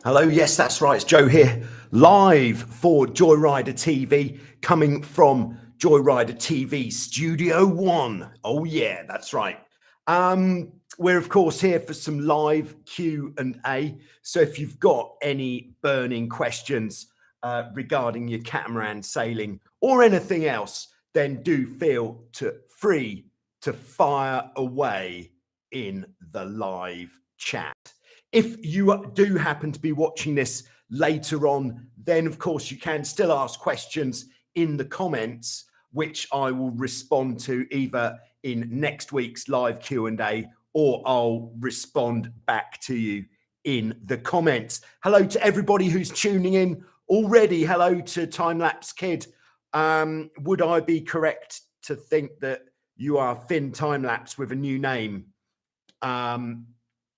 Hello, yes, that's right. It's Joe here, live for Joyrider TV, coming from Joyrider TV Studio One. Oh yeah, that's right. We're of course here for some live Q&A. So if you've got any burning questions regarding your catamaran sailing or anything else, then do feel free to fire away in the live chat. If you do happen to be watching this later on, then of course you can still ask questions in the comments, which I will respond to either in next week's live Q&A or I'll respond back to you in the comments. Hello to everybody who's tuning in already. Hello to Time Lapse Kid. Would I be correct to think that you are Finn Time Lapse with a new name?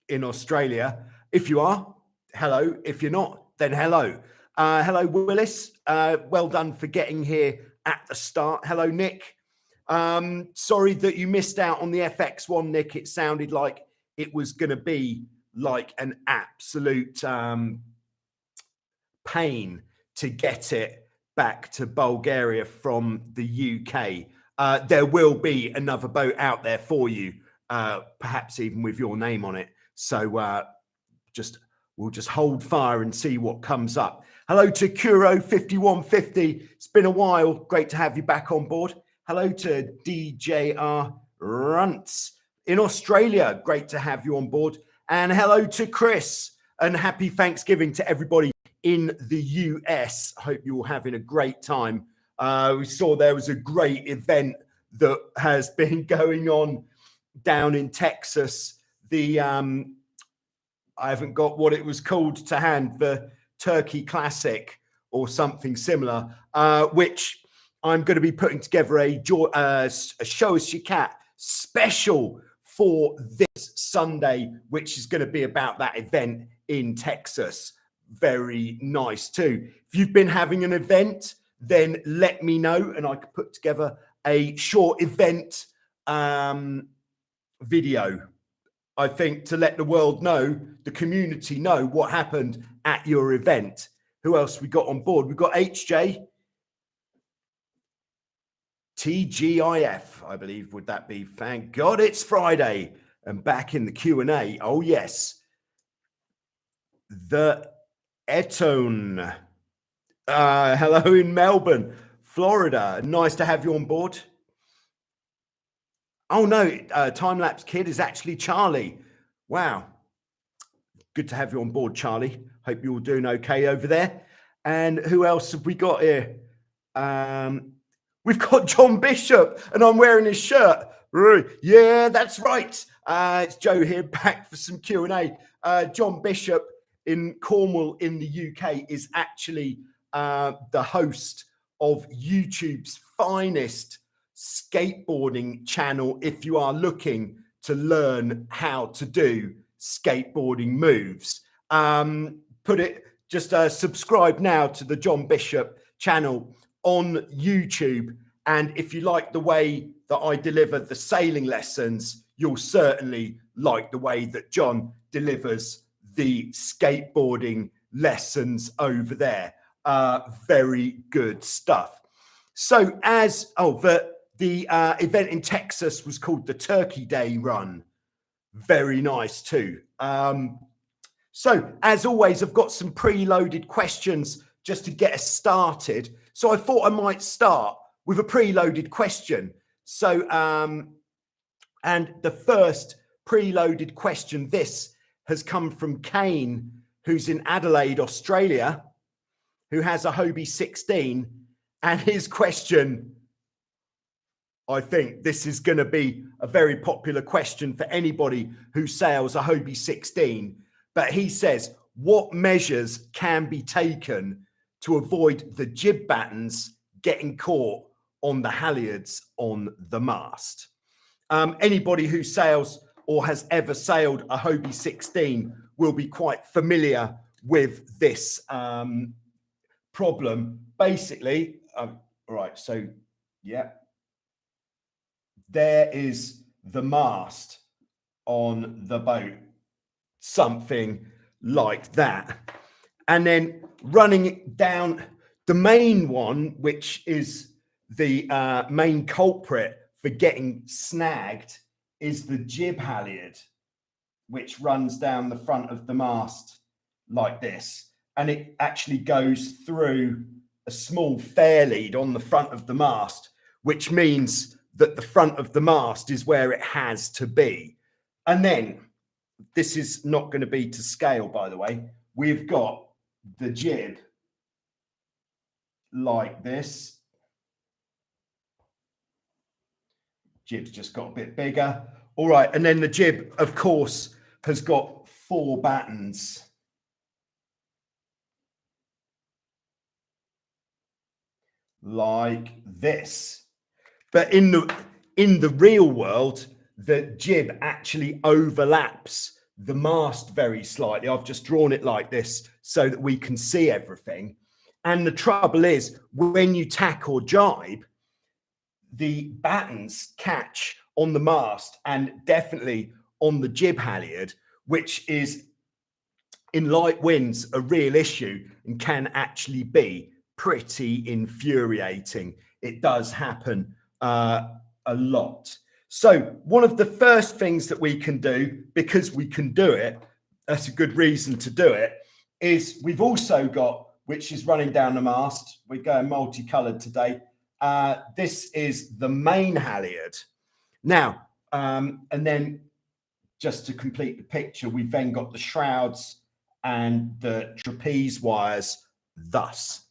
In Australia. If you are, hello. If you're not, then hello. Hello, Willis. Well done for getting here at the start. Hello, Nick. Sorry that you missed out on the FX1, Nick. It sounded like it was going to be like an absolute pain to get it back to Bulgaria from the UK. There will be another boat out there for you, perhaps even with your name on it. So we'll just hold fire and see what comes up. Hello to Kuro 5150. It's been a while. Great to have you back on board. Hello to DJR Runts in Australia. Great to have you on board. And hello to Chris. And happy Thanksgiving to everybody in the US. Hope you're all having a great time. We saw there was a great event that has been going on down in Texas. I haven't got what it was called to hand, the Turkey Classic or something similar, which I'm going to be putting together a Show Us Your Cat special for this Sunday, which is going to be about that event in Texas. Very nice too. If you've been having an event, then let me know and I could put together a short event video, I think, to let the world know, the community know what happened at your event. Who else we got on board? We've got HJ, TGIF, I believe, would that be? Thank God it's Friday and back in the Q&A. Oh, yes. The Etone. Hello in Melbourne, Florida. Nice to have you on board. Oh, no, Time Lapse Kid is actually Charlie. Wow. Good to have you on board, Charlie. Hope you're all doing okay over there. And who else have we got here? We've got John Bishop, and I'm wearing his shirt. Yeah, that's right. It's Joe here, back for some Q&A. John Bishop in Cornwall in the UK is actually the host of YouTube's finest skateboarding channel if you are looking to learn how to do skateboarding moves. Subscribe now to the John Bishop channel on YouTube, and if you like the way that I deliver the sailing lessons, you'll certainly like the way that John delivers the skateboarding lessons over there. Very good stuff. So the event in Texas was called the Turkey Day Run. Very nice too. So as always, I've got some preloaded questions just to get us started. So I thought I might start with a preloaded question. So, and the first preloaded question, this has come from Kane, who's in Adelaide, Australia, who has a Hobie 16. And his question, I think this is going to be a very popular question for anybody who sails a Hobie 16. But he says, what measures can be taken to avoid the jib battens getting caught on the halyards on the mast? Anybody who sails or has ever sailed a Hobie 16 will be quite familiar with this problem. Basically, right, so yeah. There is the mast on the boat, something like that. and then running it down the main one, which is the main culprit for getting snagged, is the jib halyard, which runs down the front of the mast like this. And it actually goes through a small fair lead on the front of the mast, which means that the front of the mast is where it has to be. And then, this is not going to be to scale, by the way, we've got the jib like this. Jib's just got a bit bigger. All right, and then the jib, of course, has got 4 battens. Like this. But in the real world, the jib actually overlaps the mast very slightly. I've just drawn it like this so that we can see everything. And the trouble is, when you tack or jibe, the battens catch on the mast and definitely on the jib halyard, which is in light winds a real issue and can actually be pretty infuriating. It does happen a lot. So one of the first things that we can do, because we can do it, that's a good reason to do it, is we've also got, which is running down the mast, we're going multicolored today, this is the main halyard. Now, and then just to complete the picture, we've then got the shrouds and the trapeze wires thus.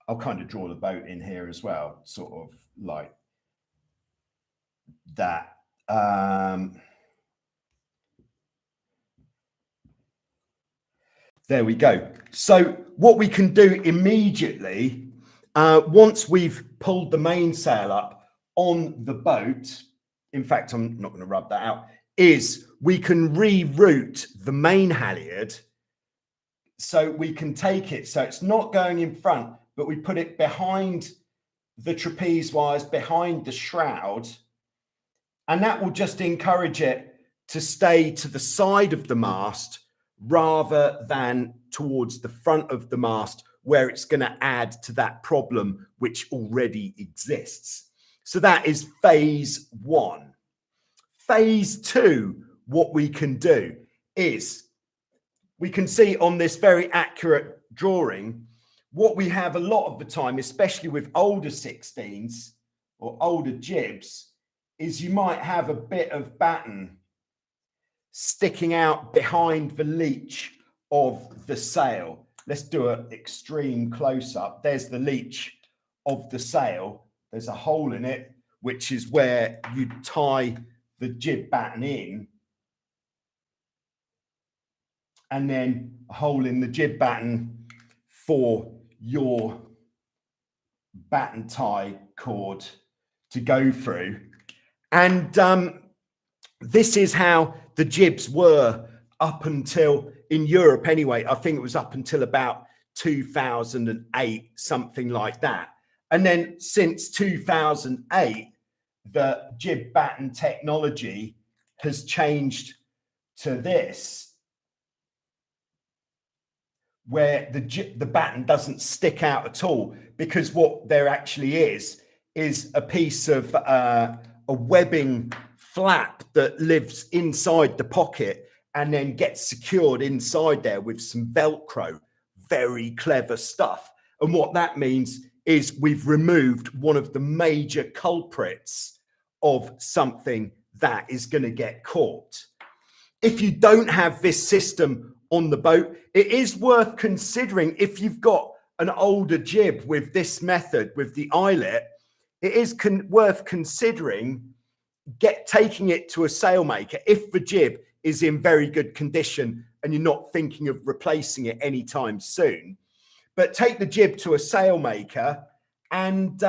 I'll kind of draw the boat in here as well, sort of like that. There we go. So what we can do immediately, once we've pulled the mainsail up on the boat, in fact, I'm not going to rub that out, is we can reroute the main halyard. So we can take it, so it's not going in front, but we put it behind the trapeze wires, behind the shroud, and that will just encourage it to stay to the side of the mast rather than towards the front of the mast, where it's going to add to that problem which already exists. So that is phase 1. Phase 2, what we can do is, we can see on this very accurate drawing, what we have a lot of the time, especially with older 16s or older jibs, is you might have a bit of batten sticking out behind the leech of the sail. Let's do an extreme close-up. There's the leech of the sail. There's a hole in it, which is where you tie the jib batten in, and then a hole in the jib batten for your batten tie cord to go through. And this is how the jibs were up until, in Europe anyway, I think it was up until about 2008, something like that. And then since 2008, the jib batten technology has changed to this, where the batten doesn't stick out at all, because what there actually is a piece of a webbing flap that lives inside the pocket and then gets secured inside there with some Velcro. Very clever stuff. And what that means is we've removed one of the major culprits of something that is going to get caught. If you don't have this system on the boat, it is worth considering, if you've got an older jib with this method, with the eyelet, it is worth considering taking it to a sailmaker if the jib is in very good condition and you're not thinking of replacing it anytime soon. But take the jib to a sailmaker and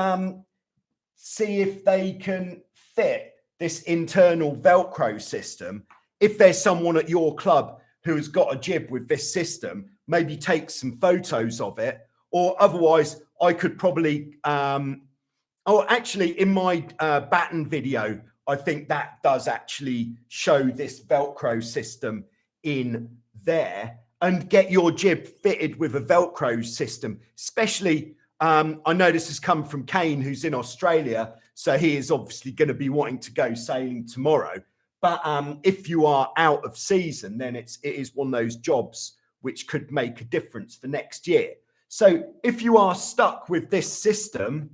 see if they can fit this internal Velcro system. If there's someone at your club who has got a jib with this system, maybe take some photos of it. Or otherwise, I could probably, actually in my batten video, I think that does actually show this Velcro system in there. and get your jib fitted with a Velcro system, especially, I know this has come from Kane, who's in Australia, so he is obviously going to be wanting to go sailing tomorrow. But if you are out of season, then it is one of those jobs which could make a difference for next year. So if you are stuck with this system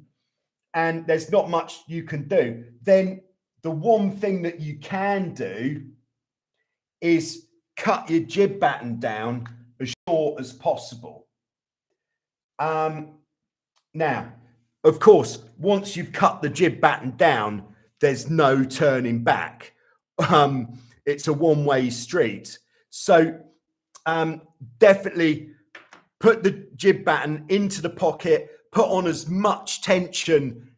and there's not much you can do, then the one thing that you can do is cut your jib batten down as short as possible. Now, of course, once you've cut the jib batten down, there's no turning back. It's a one-way street. So definitely put the jib batten into the pocket, put on as much tension,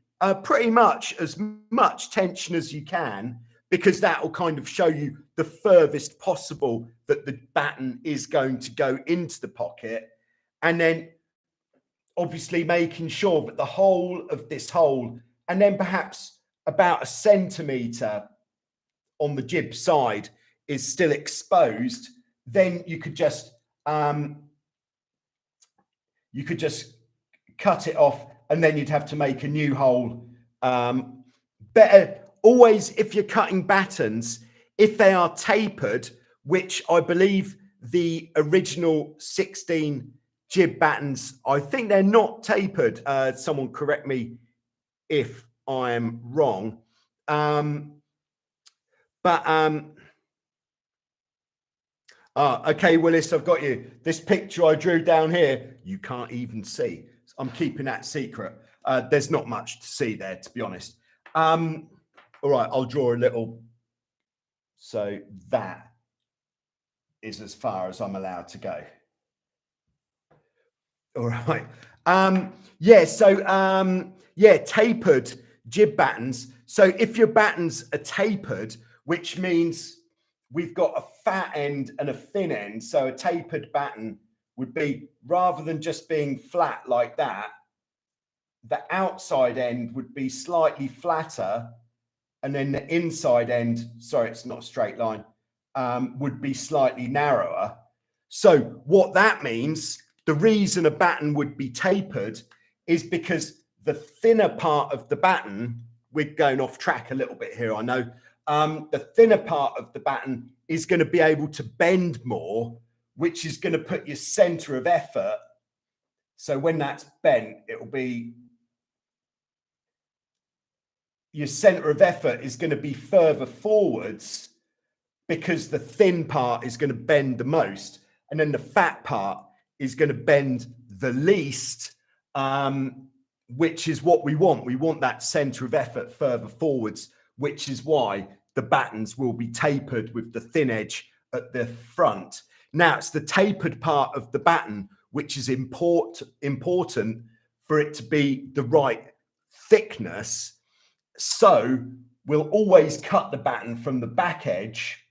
pretty much as much tension as you can, because that will kind of show you the furthest possible that the batten is going to go into the pocket. And then obviously making sure that the whole of this hole, and then perhaps about 1 centimetre on the jib side, is still exposed. Then you could just cut it off, and then you'd have to make a new hole. Better always, if you're cutting battens, if they are tapered, which I believe the original 16 jib battens, I think they're not tapered. Someone correct me if I am wrong. Okay, Willis, I've got you. This picture I drew down here, you can't even see. I'm keeping that secret. There's not much to see there, to be honest. All right, I'll draw a little. So that is as far as I'm allowed to go. All right. Tapered jib battens. So if your battens are tapered, which means we've got a fat end and a thin end. So a tapered batten would be, rather than just being flat like that, the outside end would be slightly flatter, and then the inside end, sorry, it's not a straight line, would be slightly narrower. So what that means, the reason a batten would be tapered is because the thinner part of the batten, we're going off track a little bit here, I know, the thinner part of the batten is going to be able to bend more, which is going to put your center of effort. So when that's bent, it will be, your center of effort is going to be further forwards, because the thin part is going to bend the most, and then the fat part is going to bend the least, which is what we want. We want that center of effort further forwards, which is why the battens will be tapered with the thin edge at the front. Now, it's the tapered part of the batten which is important for it to be the right thickness. So we'll always cut the batten from the back edge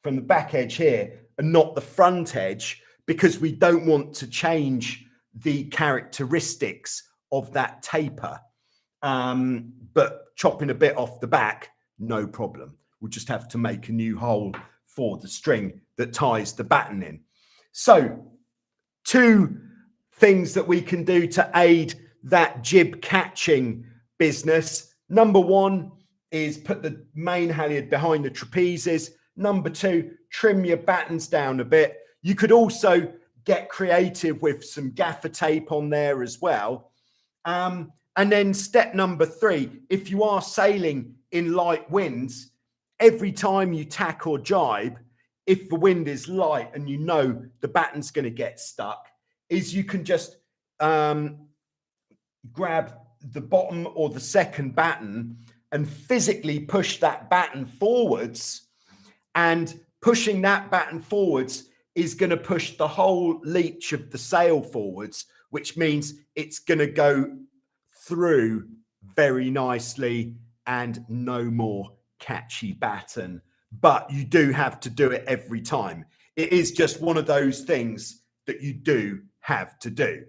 here, and not the front edge, because we don't want to change the characteristics of that taper. But chopping a bit off the back, no problem. We'll just have to make a new hole for the string that ties the batten in. So 2 things that we can do to aid that jib catching business. Number 1 is put the main halyard behind the trapezes. Number 2, trim your battens down a bit. You could also get creative with some gaffer tape on there as well. And then step number 3, if you are sailing in light winds, every time you tack or jibe, if the wind is light and you know the batten's going to get stuck, is you can just grab the bottom or the second batten and physically push that batten forwards, and pushing that batten forwards is going to push the whole leech of the sail forwards, which means it's going to go through very nicely and no more catchy batten. But you do have to do it every time. It is just one of those things that you do have to do.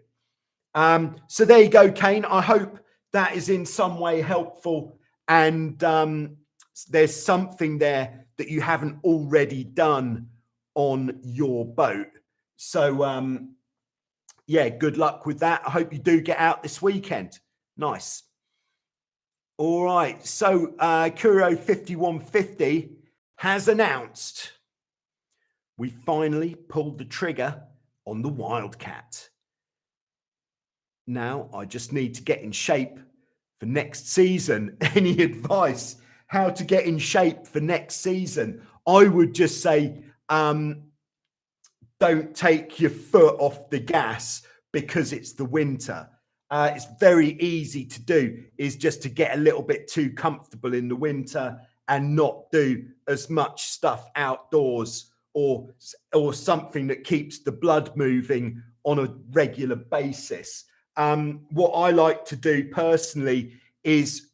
So there you go, Kane. I hope that is in some way helpful, and there's something there that you haven't already done on your boat. So, yeah, good luck with that. I hope you do get out this weekend. Nice. All right. So, Curio 5150 has announced we finally pulled the trigger on the Wildcat. Now, I just need to get in shape for next season. Any advice how to get in shape for next season? I would just say, don't take your foot off the gas because it's the winter. It's very easy to do, is just to get a little bit too comfortable in the winter and not do as much stuff outdoors or something that keeps the blood moving on a regular basis. What I like to do personally is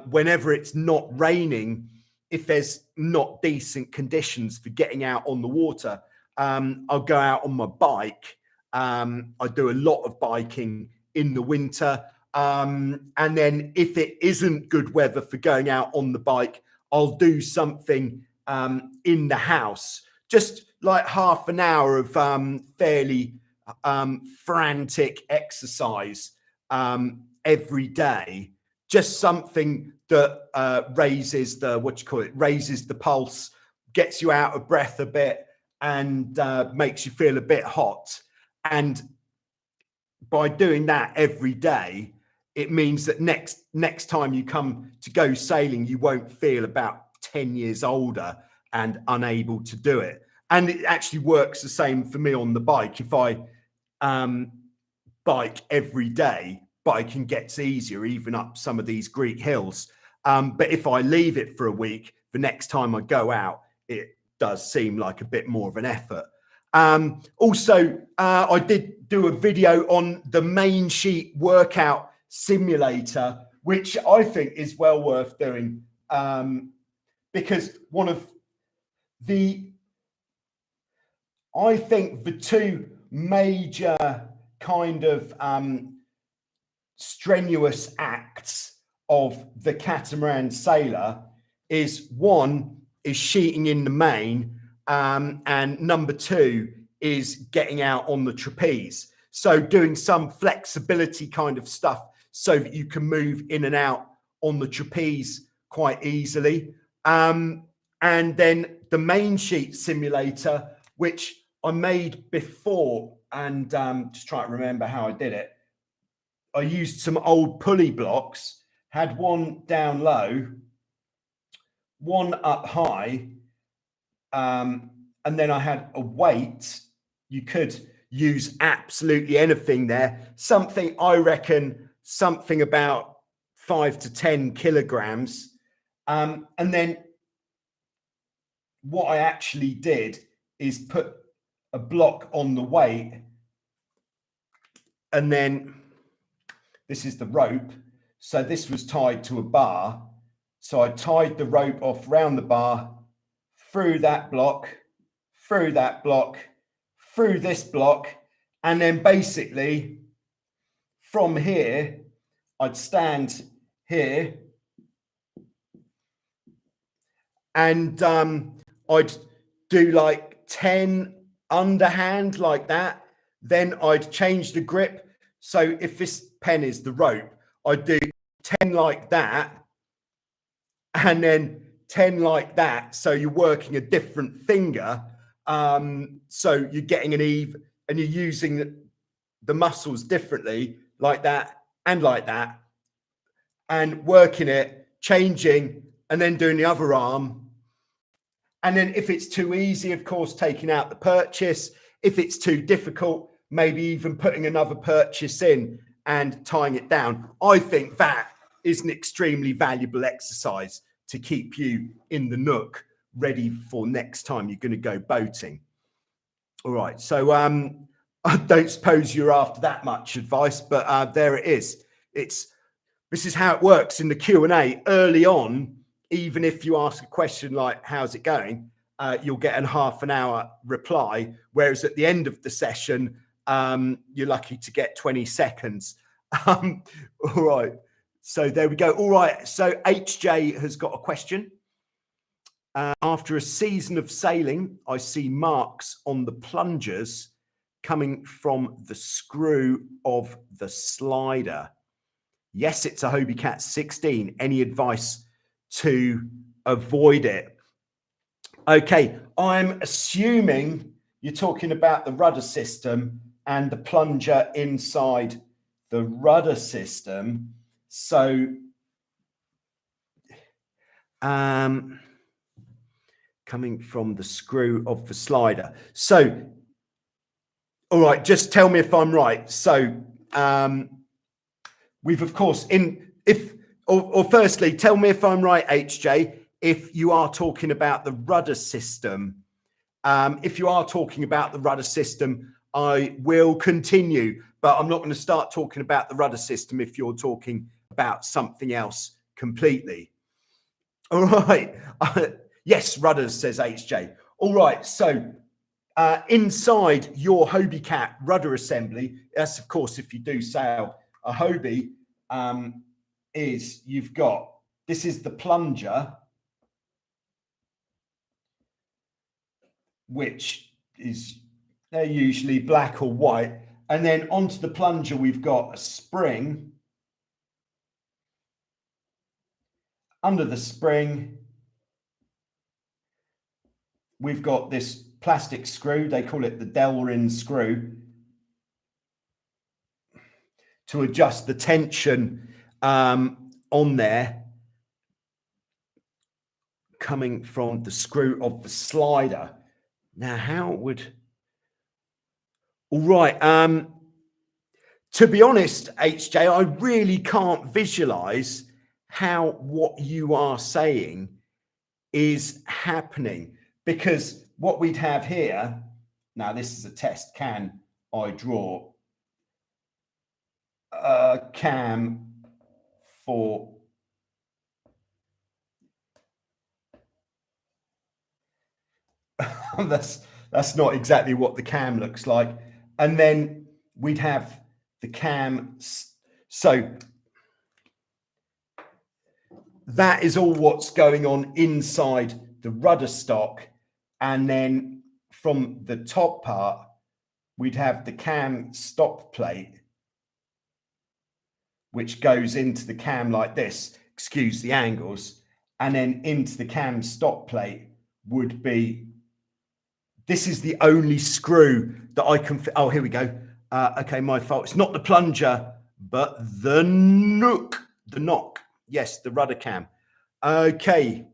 whenever it's not raining, if there's not decent conditions for getting out on the water, I'll go out on my bike. I do a lot of biking in the winter. And then if it isn't good weather for going out on the bike, I'll do something in the house, just like half an hour of fairly frantic exercise every day. Just something that raises the, raises the pulse, gets you out of breath a bit, and makes you feel a bit hot. And by doing that every day, it means that next time you come to go sailing, you won't feel about 10 years older and unable to do it. And it actually works the same for me on the bike. If I bike every day, biking gets easier, even up some of these Greek hills. But if I leave it for a week, the next time I go out, it does seem like a bit more of an effort. Also, I did do a video on the main sheet workout simulator, which I think is well worth doing, because I think the two major kind of strenuous acts of the catamaran sailor is, one is sheeting in the main, and number two is getting out on the trapeze. So doing some flexibility kind of stuff so that you can move in and out on the trapeze quite easily. And then the main sheet simulator, which I made before, and just try to remember how I did it. I used some old pulley blocks, had one down low, one up high, and then I had a weight. You could use absolutely anything there. Something, I reckon, something about 5 to 10 kilograms. And then what I actually did is put a block on the weight, and then this is the rope. So this was tied to a bar. So I tied the rope off round the bar, through that block, through that block, through this block, and then basically from here, I'd stand here, and I'd do like 10 underhand like that. Then I'd change the grip. So if this pen is the rope, I'd do 10 like that, and then 10 like that. So you're working a different finger. So you're getting an eve, and you're using the muscles differently, like that and like that, and working it, changing, and then doing the other arm. And then if it's too easy, of course, taking out the purchase. If it's too difficult, maybe even putting another purchase in and tying it down. I think that is an extremely valuable exercise to keep you in the nook, ready for next time you're going to go boating. All right. So I don't suppose you're after that much advice, but there it is. This is how it works in the Q&A early on. Even if you ask a question like, how's it going? You'll get a half an hour reply. Whereas at the end of the session, you're lucky to get 20 seconds. All right. So there we go. All right. So HJ has got a question. After a season of sailing, I see marks on the plungers coming from the screw of the slider. Yes, it's a Hobie Cat 16. Any advice to avoid it? Okay, I'm assuming you're talking about the rudder system and the plunger inside the rudder system. So, coming from the screw of the slider. So, all right, just tell me if I'm right. So, we've of course firstly, tell me if I'm right, HJ, if you are talking about the rudder system. If you are talking about the rudder system, I will continue, but I'm not going to start talking about the rudder system if you're talking about something else completely. All right. Yes, rudders, says HJ. All right. So inside your Hobie Cat rudder assembly, that's of course, if you do sail a Hobie, is you've got, this is the plunger, which is, they're usually black or white. And then onto the plunger, we've got a spring. Under the spring, we've got this plastic screw. They call it the Delrin screw to adjust the tension on there, coming from the screw of the slider. Now, how would... All right. To be honest, HJ, I really can't visualize how what you are saying is happening, because what we'd have here, now this is a test, can I draw a cam for that's not exactly what the cam looks like. And then we'd have the cam. So that is all what's going on inside the rudder stock. And then from the top part, we'd have the cam stop plate, which goes into the cam like this, excuse the angles. And then into the cam stop plate would be, this is the only screw that I can, oh, here we go. Okay, my fault. It's not the plunger, but the nook, the knock. Yes, the rudder cam. Okay.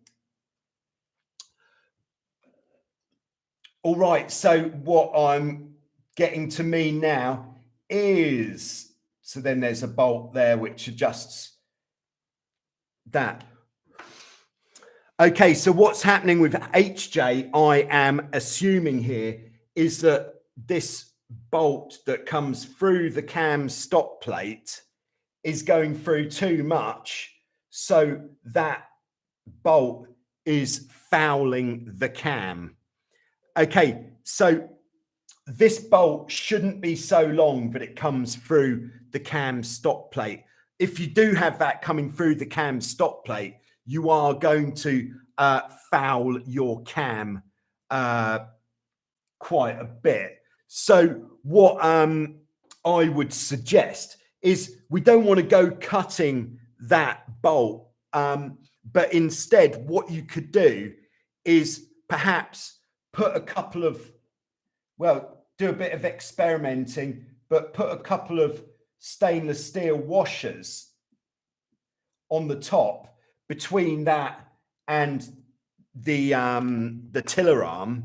All right, so what I'm getting to mean now is, so then there's a bolt there which adjusts that. Okay, so what's happening with HJ, I am assuming here, is that this bolt that comes through the cam stop plate is going through too much, so that bolt is fouling the cam. Okay, so this bolt shouldn't be so long that it comes through the cam stop plate. If you do have that coming through the cam stop plate, you are going to foul your cam quite a bit. So what I would suggest is we don't want to go cutting that bolt, but instead what you could do is perhaps put a couple of, well, do a bit of experimenting, but put a couple of stainless steel washers on the top between that and the tiller arm,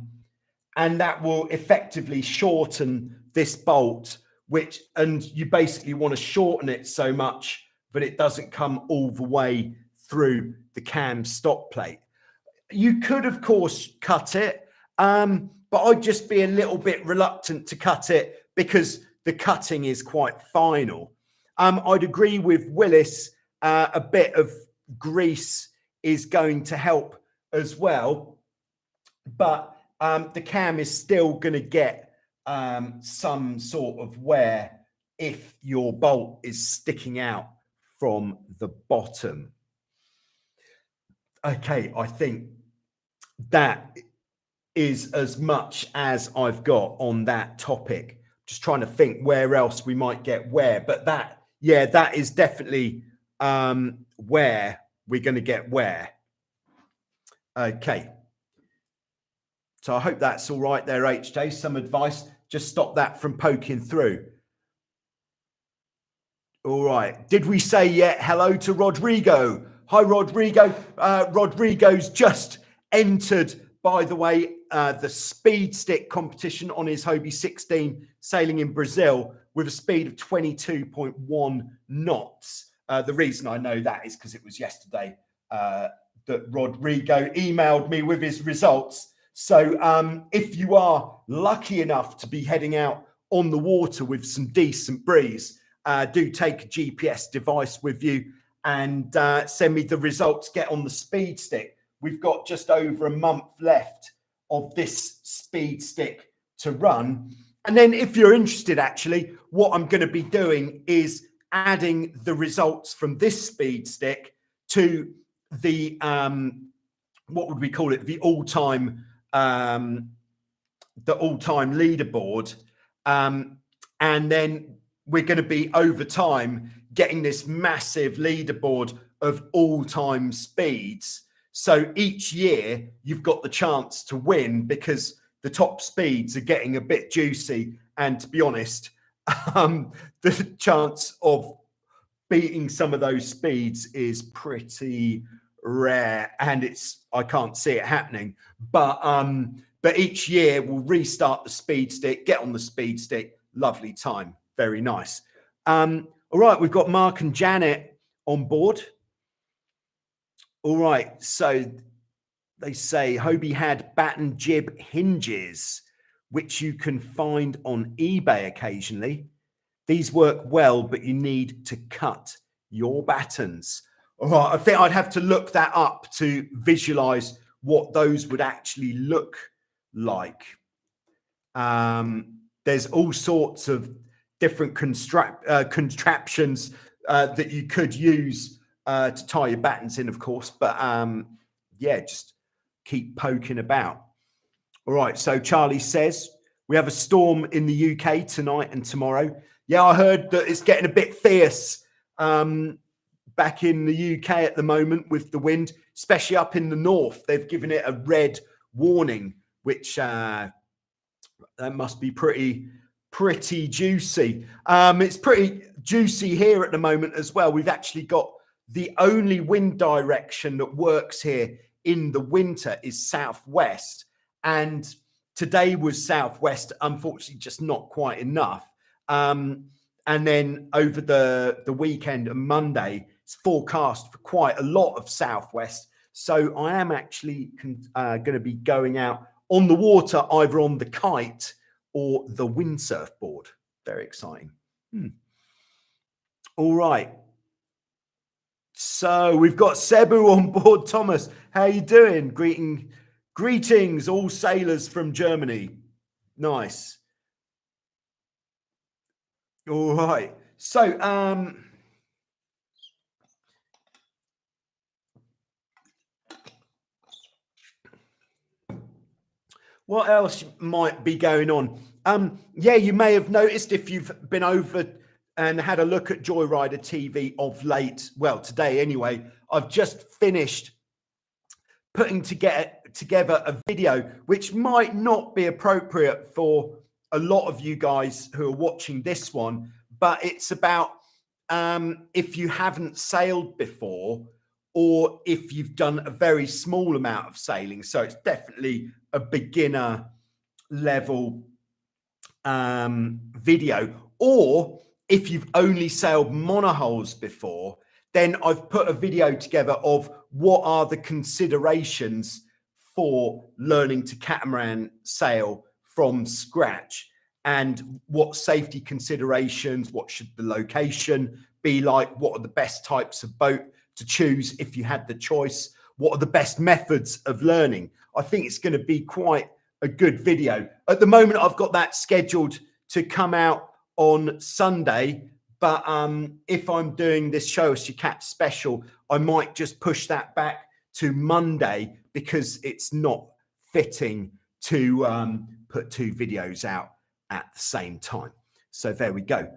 and that will effectively shorten this bolt, which, and you basically want to shorten it so much that it doesn't come all the way through the cam stop plate. You could, of course, cut it, but I'd just be a little bit reluctant to cut it because the cutting is quite final. I'd agree with Willis, a bit of grease is going to help as well, but the cam is still going to get some sort of wear if your bolt is sticking out from the bottom. Okay, I think that is as much as I've got on that topic just trying to think where else we might get where, but that, yeah, that is definitely where we're going to get where. Okay. So I hope that's all right there, HJ. Some advice, just stop that from poking through. All right. Did we say yet hello to Rodrigo? Hi, Rodrigo. Rodrigo's just entered, by the way, the speed stick competition on his Hobie 16 sailing in Brazil with a speed of 22.1 knots. The reason I know that is because it was yesterday that Rodrigo emailed me with his results. So if you are lucky enough to be heading out on the water with some decent breeze, do take a GPS device with you and send me the results. Get on the speed stick. We've got just over a month left of this speed stick to run. And then if you're interested, actually, what I'm going to be doing is adding the results from this speed stick to the, what would we call it? The all-time leaderboard. And then we're going to be over time getting this massive leaderboard of all-time speeds. So each year you've got the chance to win because the top speeds are getting a bit juicy. And to be honest, the chance of beating some of those speeds is pretty rare, and I can't see it happening. But each year we'll restart the speed stick, get on the speed stick. Lovely time. Very nice. All right, we've got Mark and Janet on board. All right, so they say Hobie had batten jib hinges, which you can find on eBay occasionally. These work well, but you need to cut your battens. All right, I think I'd have to look that up to visualize what those would actually look like. There's all sorts of different contraptions that you could use to tie your battens in, of course. But yeah, just keep poking about. All right, so Charlie says, we have a storm in the UK tonight and tomorrow. Yeah, I heard that it's getting a bit fierce back in the UK at the moment with the wind, especially up in the north. They've given it a red warning, which that must be pretty juicy. It's pretty juicy here at the moment as well. We've actually got the only wind direction that works here in the winter is southwest, and today was southwest, unfortunately just not quite enough. And then over the weekend and Monday, it's forecast for quite a lot of southwest. So I am actually going to be going out on the water, either on the kite or the windsurf board. Very exciting. All right. So we've got Cebu on board. Thomas, how you doing? Greetings, all sailors from Germany. Nice. All right. So what else might be going on? Yeah, you may have noticed if you've been over and had a look at Joyrider TV of late, well, today anyway, I've just finished putting together a video which might not be appropriate for a lot of you guys who are watching this one, but it's about if you haven't sailed before or if you've done a very small amount of sailing. So it's definitely a beginner level video, or if you've only sailed monohulls before, then I've put a video together of what are the considerations for learning to catamaran sail from scratch, and what safety considerations, what should the location be like, what are the best types of boat to choose if you had the choice, what are the best methods of learning. I think it's going to be quite a good video. At the moment, I've got that scheduled to come out on Sunday, but if I'm doing this Show Us Your Cat special, I might just push that back to Monday because it's not fitting to put two videos out at the same time. So there we go.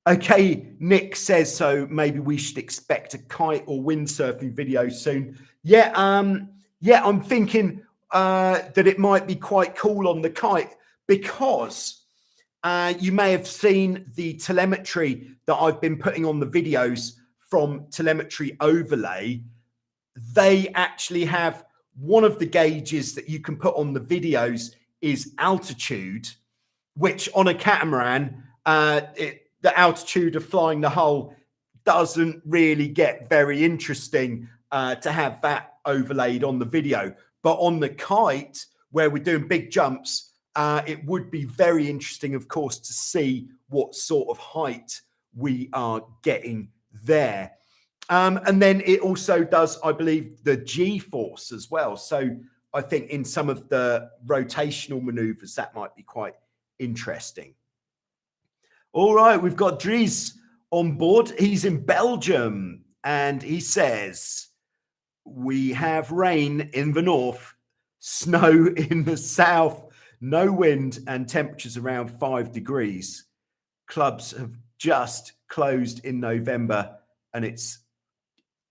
Okay, Nick says, so maybe we should expect a kite or windsurfing video soon. Yeah, I'm thinking that it might be quite cool on the kite, because you may have seen the telemetry that I've been putting on the videos from Telemetry Overlay. They actually have one of the gauges that you can put on the videos is altitude, which on a catamaran, the altitude of flying the hull doesn't really get very interesting to have that overlaid on the video. But on the kite, where we're doing big jumps, it would be very interesting, of course, to see what sort of height we are getting there. And then it also does, I believe, the G-force as well. So I think in some of the rotational maneuvers, that might be quite interesting. All right, we've got Dries on board. He's in Belgium, and he says, we have rain in the north, snow in the south, no wind, and temperatures around 5 degrees. Clubs have just closed in November, and it's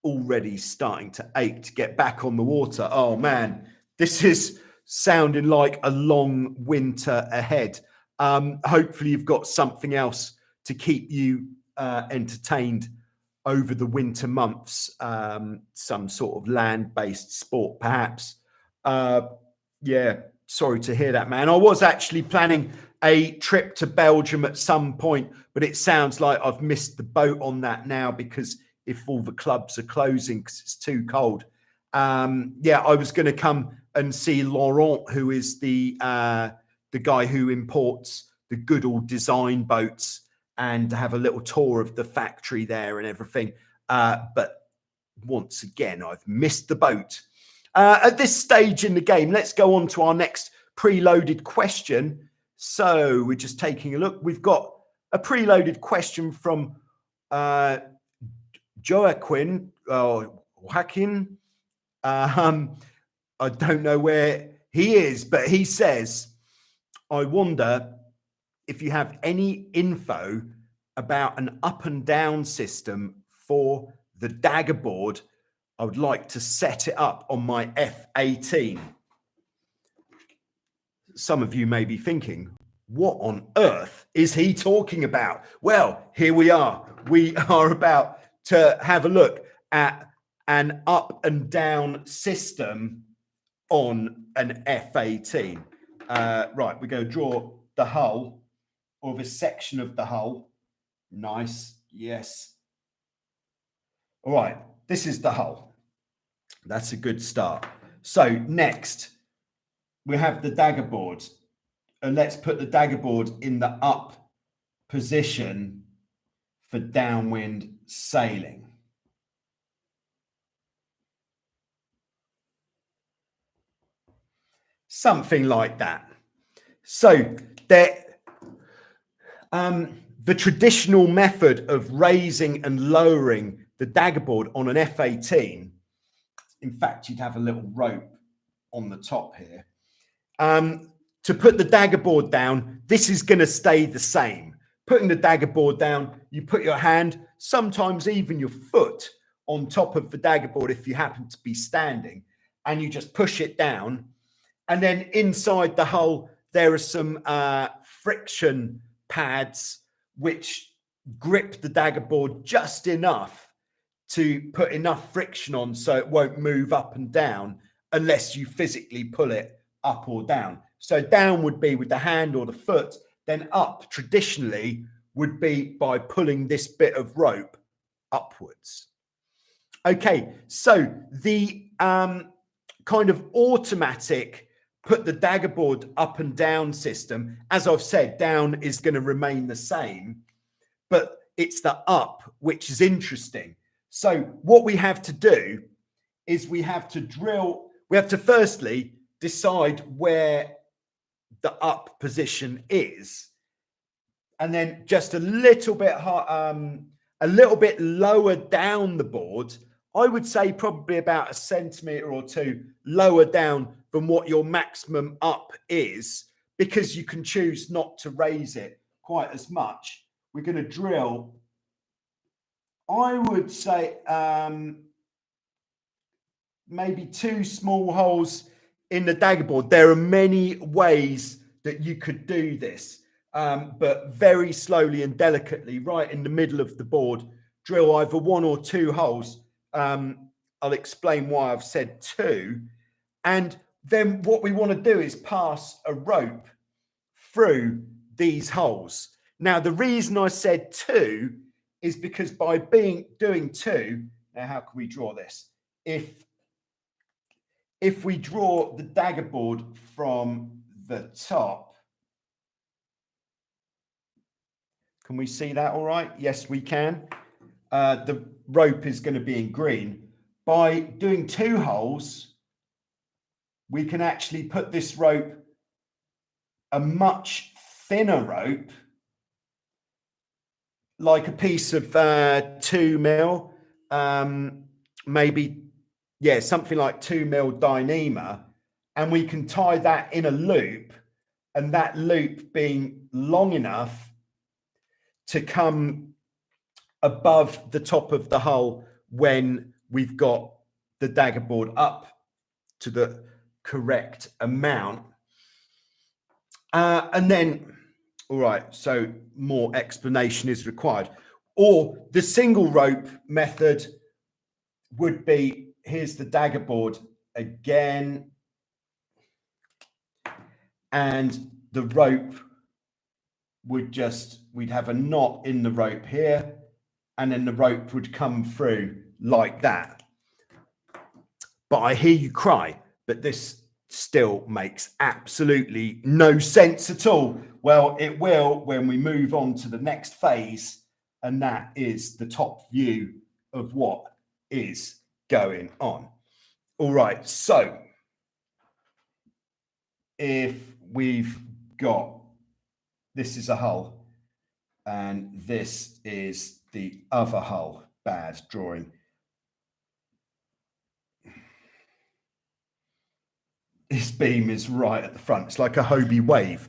already starting to ache to get back on the water. Oh man, this is sounding like a long winter ahead. Hopefully you've got something else to keep you entertained over the winter months, some sort of land-based sport perhaps. Yeah, sorry to hear that, man. I was actually planning a trip to Belgium at some point, but it sounds like I've missed the boat on that now, because if all the clubs are closing because it's too cold. Yeah, I was going to come and see Laurent, who is the guy who imports the Goodall design boats, and have a little tour of the factory there and everything. But once again, I've missed the boat. At this stage in the game, let's go on to our next preloaded question. So we're just taking a look. We've got a preloaded question from Joaquin. I don't know where he is, but he says, I wonder if you have any info about an up and down system for the daggerboard. I would like to set it up on my F18. Some of you may be thinking, what on earth is he talking about? Well, here we are. We are about to have a look at an up and down system on an F18. Right, we're going to draw the hull, or the section of the hull. Nice, yes. All right, this is the hull. That's a good start. So next, we have the daggerboard. And let's put the daggerboard in the up position for downwind sailing. Something like that. So the traditional method of raising and lowering the daggerboard on an F18, in fact, you'd have a little rope on the top here. To put the daggerboard down, this is going to stay the same. Putting the daggerboard down, you put your hand, sometimes even your foot, on top of the daggerboard if you happen to be standing, and you just push it down. And then inside the hull, there are some friction pads which grip the daggerboard just enough to put enough friction on so it won't move up and down unless you physically pull it up or down. So down would be with the hand or the foot, then up traditionally would be by pulling this bit of rope upwards. Okay, so the kind of automatic put the daggerboard up and down system, as I've said, down is going to remain the same, but it's the up which is interesting. So what we have to do is we have to firstly decide where the up position is, and then just a little bit lower down the board. I would say probably about 1 centimeter or 2 lower down than what your maximum up is, because you can choose not to raise it quite as much, we're going to drill, I would say, maybe 2 small holes in the dagger board. There are many ways that you could do this, but very slowly and delicately, right in the middle of the board, drill either 1 or 2 holes. I'll explain why I've said 2. And then what we want to do is pass a rope through these holes. Now, the reason I said 2 is because by doing 2, now how can we draw this? If we draw the dagger board from the top, can we see that all right? Yes, we can. The rope is going to be in green. By doing 2 holes, we can actually put this rope, a much thinner rope, like a piece of 2 mil, maybe, yeah, something like 2 mil Dyneema, and we can tie that in a loop, and that loop being long enough to come above the top of the hull when we've got the dagger board up to the correct amount. And then, all right, so more explanation is required. Or the single rope method would be, here's the dagger board again, and the rope would just, we'd have a knot in the rope here, and then the rope would come through like that. But I hear you cry, but this still makes absolutely no sense at all. Well, it will when we move on to the next phase, and that is the top view of what is going on. All right, so if we've got, this is a hull, and this is the other hull. Bad drawing. This beam is right at the front. It's like a Hobie wave.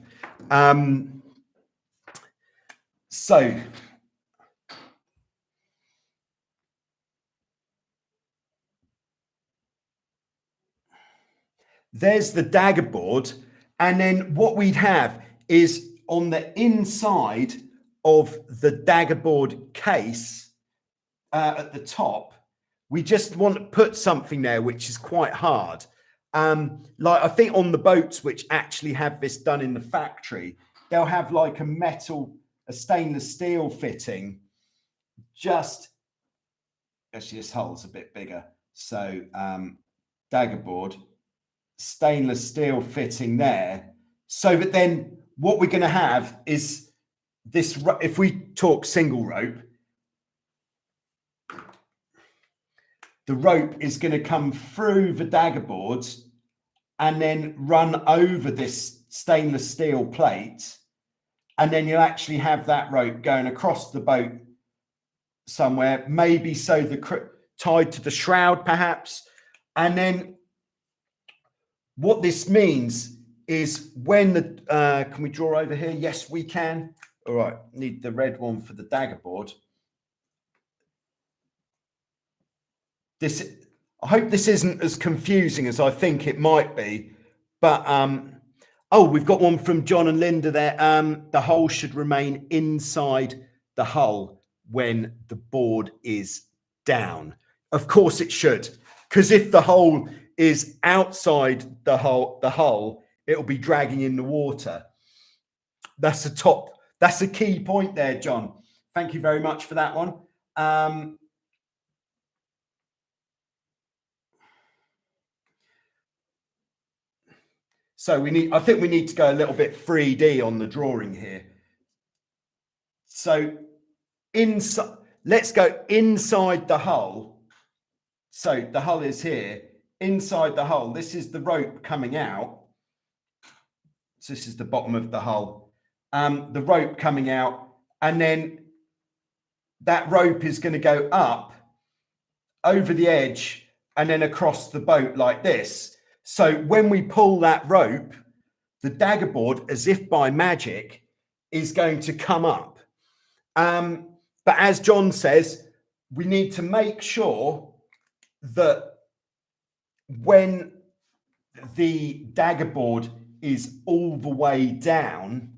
So there's the dagger board. And then what we'd have is on the inside of the dagger board case at the top, we just want to put something there which is quite hard. Like I think on the boats which actually have this done in the factory, they'll have like a stainless steel fitting. Just actually, this hull's a bit bigger. So dagger board, stainless steel fitting there. So that then what we're going to have is this. If we talk single rope, the rope is going to come through the dagger boards and then run over this stainless steel plate. And then you'll actually have that rope going across the boat somewhere, maybe so tied to the shroud perhaps. And then what this means is when the, can we draw over here? Yes, we can. All right, need the red one for the dagger board. I hope this isn't as confusing as I think it might be, but oh, we've got one from John and Linda there. The hull should remain inside the hull when the board is down. Of course it should, because if the hull is outside the hull, it'll be dragging in the water. That's a key point there, John. Thank you very much for that one. So I think we need to go a little bit 3D on the drawing here. So let's go inside the hull. So the hull is here. Inside the hull, this is the rope coming out. So this is the bottom of the hull. The rope coming out, and then that rope is going to go up over the edge and then across the boat like this. So when we pull that rope, the dagger board, as if by magic, is going to come up. But as John says, we need to make sure that when the daggerboard is all the way down,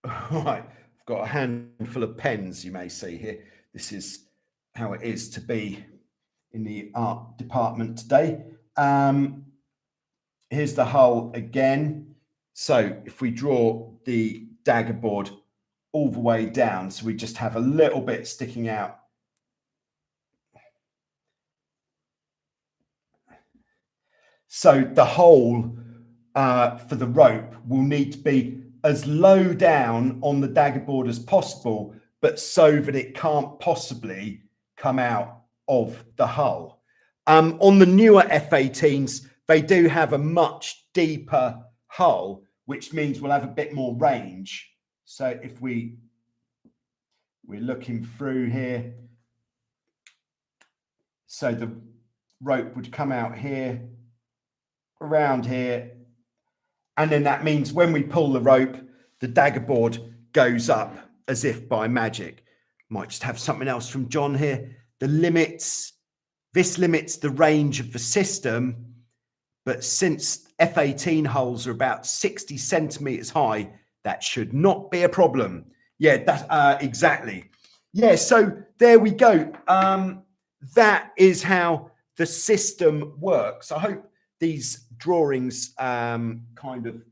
right, I've got a handful of pens, you may see here. This is how it is to be in the art department today. Here's the hull again. So if we draw the daggerboard all the way down, so we just have a little bit sticking out. So the hole for the rope will need to be as low down on the daggerboard as possible, but so that it can't possibly come out of the hull. On the newer F-18s, they do have a much deeper hull, which means we'll have a bit more range. So if we're looking through here, so the rope would come out here, around here, and then that means when we pull the rope, the daggerboard goes up as if by magic. Might just have something else from John here. This limits the range of the system, but since F-18 hulls are about 60 centimeters high, that should not be a problem. Yeah, that's exactly. Yeah, so there we go. That is how the system works. I hope these drawings kind of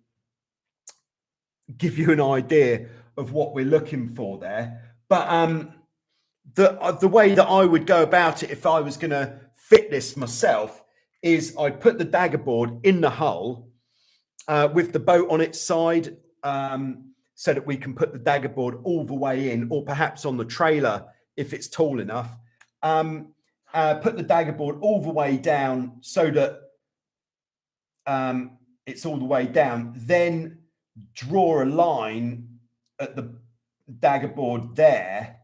give you an idea of what we're looking for there. But the way that I would go about it if I was going to fit this myself is I'd put the daggerboard in the hull with the boat on its side, so that we can put the daggerboard all the way in, or perhaps on the trailer if it's tall enough. Put the daggerboard all the way down so that it's all the way down, then draw a line at the daggerboard there,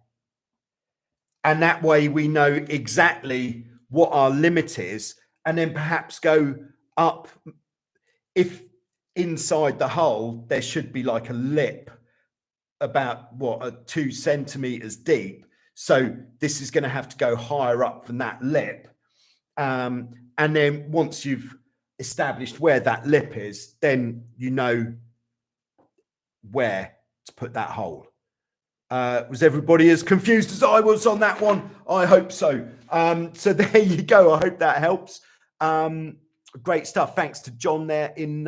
and that way we know exactly what our limit is, and then perhaps go up. If inside the hull there should be like a lip about 2 centimeters deep, so this is going to have to go higher up than that lip, and then once you've established where that lip is, then you know where to put that hole. Was everybody as confused as I was on that one? I hope so. So there you go. I hope that helps. Great stuff. Thanks to John there in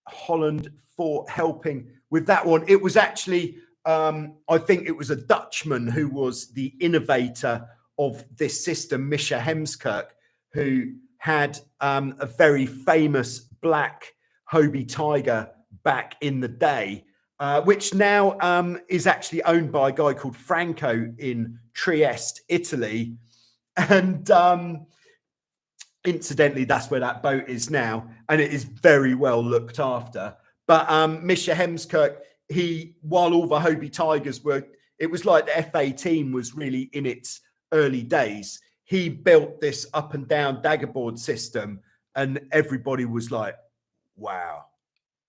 Holland for helping with that one. It was actually, I think it was a Dutchman who was the innovator of this system, Misha Hemskirk, who had a very famous black Hobie Tiger back in the day, which now is actually owned by a guy called Franco in Trieste, Italy. And incidentally, that's where that boat is now, and it is very well looked after. But Misha Hemskirk, while all the Hobie Tigers were, it was like the F-18 was really in its early days. He built this up and down daggerboard system, and everybody was like, wow,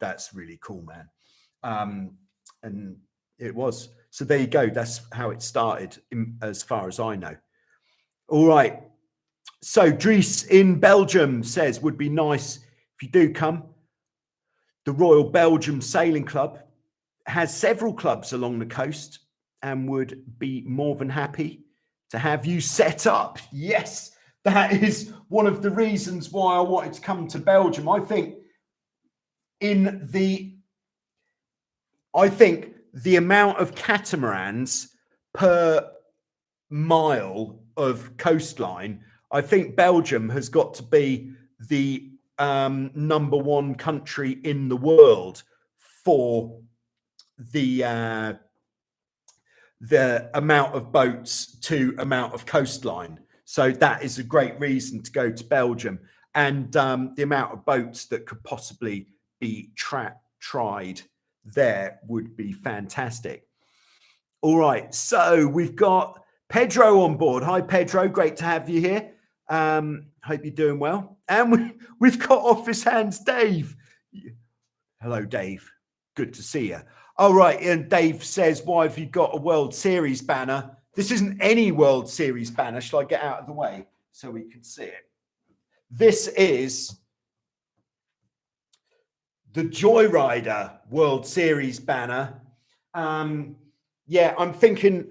that's really cool, man. And it was. So there you go. That's how it started, as far as I know. All right. So Dries in Belgium says, would be nice if you do come. The Royal Belgium Sailing Club has several clubs along the coast and would be more than happy to have you set up. Yes, that is one of the reasons why I wanted to come to Belgium. I think the amount of catamarans per mile of coastline, I think Belgium has got to be the #1 country in the world for the amount of boats to amount of coastline. So that is a great reason to go to Belgium. And the amount of boats that could possibly be tried there would be fantastic. All right, so we've got Pedro on board. Hi, Pedro. Great to have you here. Hope you're doing well. And we've got Office Hands Dave. Hello, Dave. Good to see you. All right. And Dave says, why have you got a World Series banner? This isn't any World Series banner. Shall I get out of the way so we can see it? This is the Joyrider World Series banner. Yeah, I'm thinking,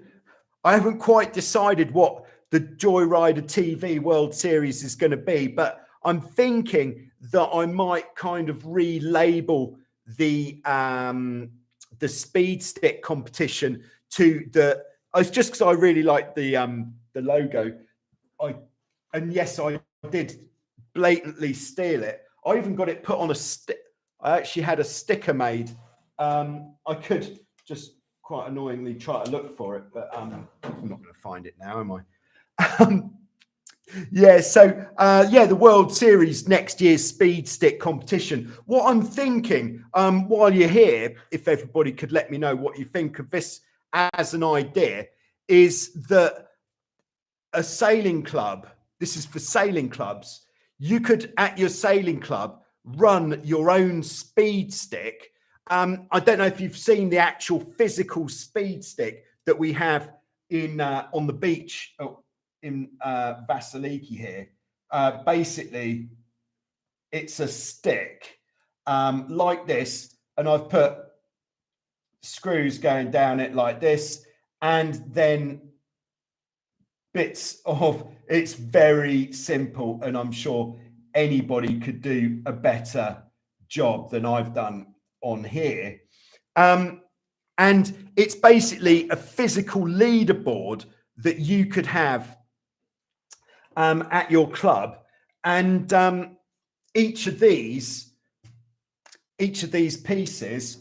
I haven't quite decided what the Joyrider TV World Series is going to be, but I'm thinking that I might kind of relabel the speed stick competition to the. It's just because I really like the logo. And yes, I did blatantly steal it. I even got it put on a stick. I actually had a sticker made. I could just quite annoyingly try to look for it, but I'm not going to find it now, am I? Yeah, so yeah, the World Series next year's speed stick competition. What I'm thinking, while you're here, if everybody could let me know what you think of this as an idea, is that a sailing club, this is for sailing clubs, you could at your sailing club run your own speed stick. I don't know if you've seen the actual physical speed stick that we have in on the beach in Vasiliki here. Basically, it's a stick like this, and I've put screws going down it like this, and then bits of, it's very simple, and I'm sure anybody could do a better job than I've done on here. And it's basically a physical leaderboard that you could have at your club, and each of these pieces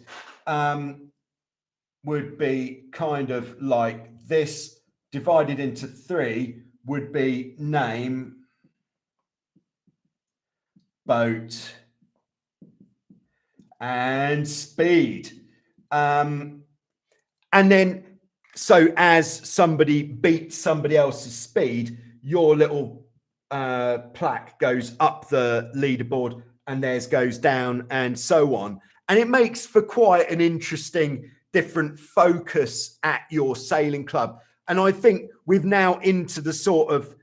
would be kind of like this, divided into three, would be name, boat, and speed. And then, so as somebody beats somebody else's speed, your little plaque goes up the leaderboard and theirs goes down, and so on. And it makes for quite an interesting different focus at your sailing club. And I think we've now into the sort of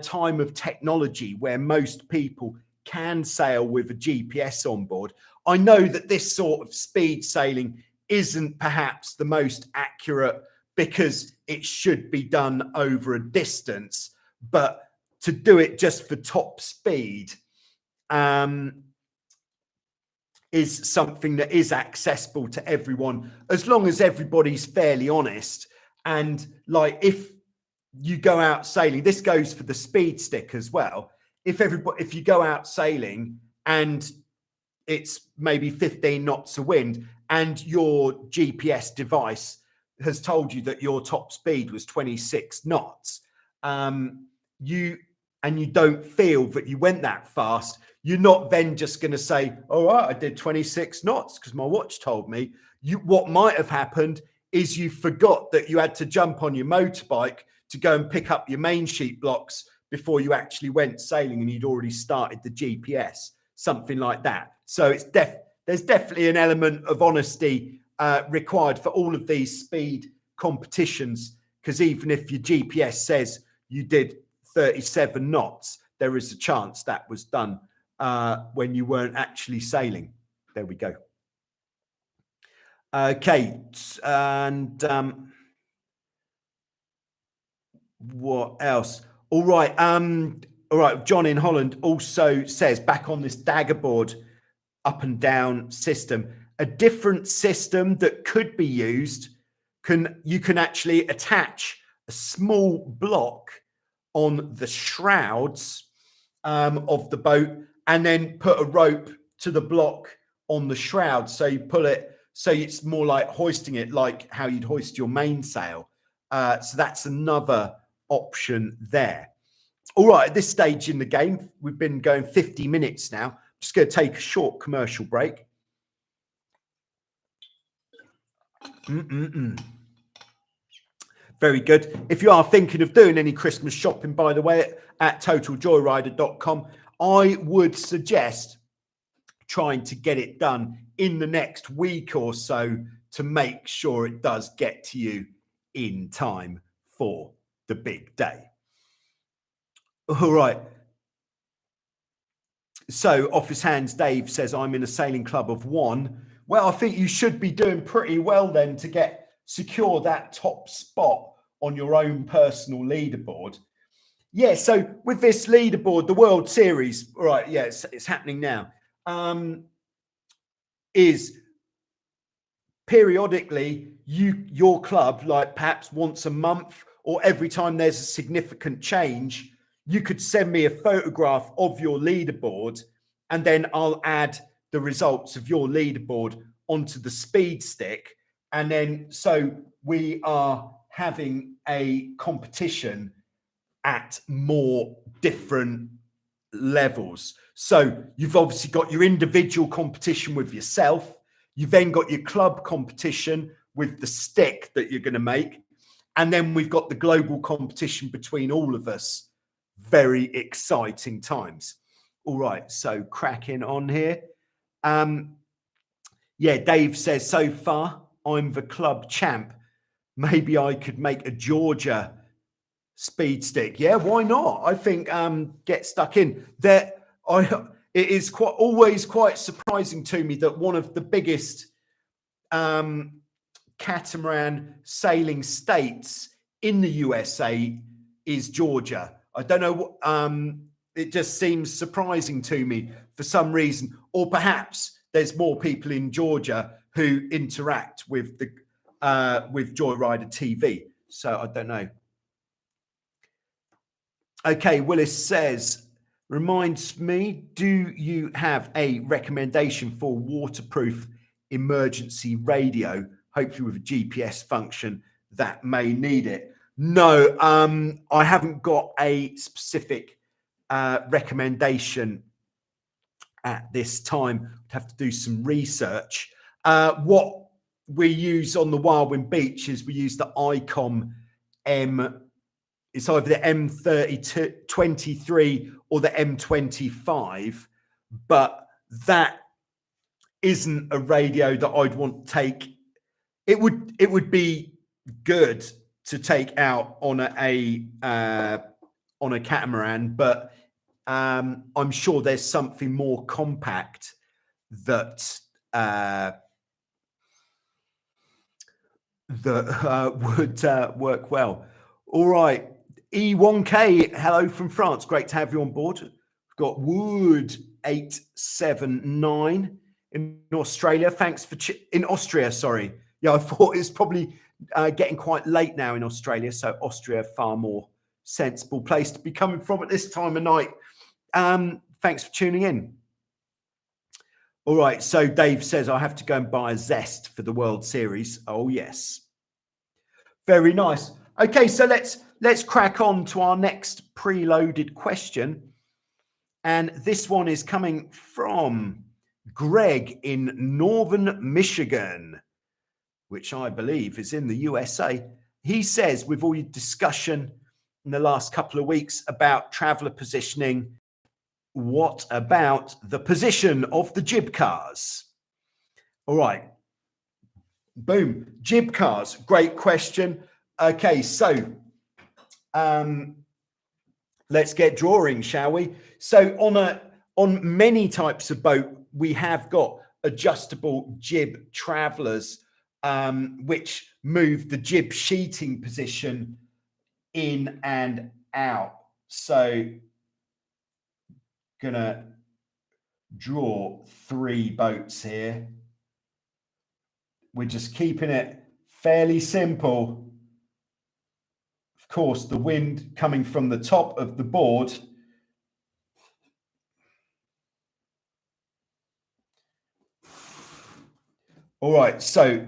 time of technology where most people can sail with a GPS on board. I know that this sort of speed sailing isn't perhaps the most accurate because it should be done over a distance, but to do it just for top speed is something that is accessible to everyone, as long as everybody's fairly honest. And like, if you go out sailing, this goes for the speed stick as well. If you go out sailing and it's maybe 15 knots of wind and your GPS device has told you that your top speed was 26 knots, you don't feel that you went that fast, you're not then just going to say, all right, I did 26 knots because my watch told me. What might have happened is you forgot that you had to jump on your motorbike to go and pick up your main sheet blocks before you actually went sailing, and you'd already started the GPS, something like that. So it's there's definitely an element of honesty required for all of these speed competitions, because even if your GPS says you did 37 knots, there is a chance that was done when you weren't actually sailing. There we go. Okay, and what else? All right, John in Holland also says, back on this daggerboard up and down system, a different system that could be used, you can actually attach a small block on the shrouds of the boat, and then put a rope to the block on the shroud. So you pull it, so it's more like hoisting it, like how you'd hoist your mainsail. So that's another option there. All right, at this stage in the game, we've been going 50 minutes now. I'm just going to take a short commercial break. Very good. If you are thinking of doing any Christmas shopping, by the way, at totaljoyrider.com, I would suggest trying to get it done in the next week or so to make sure it does get to you in time for the big day. All right. So Office Hands Dave says, I'm in a sailing club of 1. Well, I think you should be doing pretty well then to secure that top spot on your own personal leaderboard. Yeah, so with this leaderboard, the World Series, right, yeah, it's happening now, is periodically your club, like perhaps once a month or every time there's a significant change, you could send me a photograph of your leaderboard, and then I'll add the results of your leaderboard onto the speed stick. And then so we are having a competition at more different levels. So you've obviously got your individual competition with yourself. You've then got your club competition with the stick that you're going to make. And then we've got the global competition between all of us. Very exciting times. All right, so cracking on here. Yeah, Dave says, so far, I'm the club champ. Maybe I could make a Georgia speed stick. Yeah, why not? I think get stuck in there. It is always quite surprising to me that one of the biggest catamaran sailing states in the USA is Georgia. I don't know what, it just seems surprising to me for some reason, or perhaps there's more people in Georgia who interact with the with Joyrider TV. So I don't know. Okay, Willis says, reminds me, do you have a recommendation for waterproof emergency radio, hopefully with a GPS function that may need it? No, I haven't got a specific recommendation at this time. I'd have to do some research. What we use on the Wildwind Beach is we use the ICOM M. It's either the M23 or the M25, but that isn't a radio that I'd want to take. It would be good to take out on a catamaran, but I'm sure there's something more compact that would work well. All right. E1K, hello from France. Great to have you on board. We've got Wood 879 in Australia. Thanks for in Austria. Sorry, yeah, I thought it's probably getting quite late now in Australia, so Austria far more sensible place to be coming from at this time of night. Thanks for tuning in. All right, so Dave says I have to go and buy a Zest for the World Series. Oh yes, very nice. Okay, so let's crack on to our next preloaded question. And this one is coming from Greg in Northern Michigan, which I believe is in the USA. He says, with all your discussion in the last couple of weeks about traveler positioning, what about the position of the jib cars? All right. Boom. Jib cars. Great question. Okay, so let's get drawing, shall we? So on many types of boat, we have got adjustable jib travelers, which move the jib sheeting position in and out. So gonna draw 3 boats here. We're just keeping it fairly simple. Of course, the wind coming from the top of the board. All right, so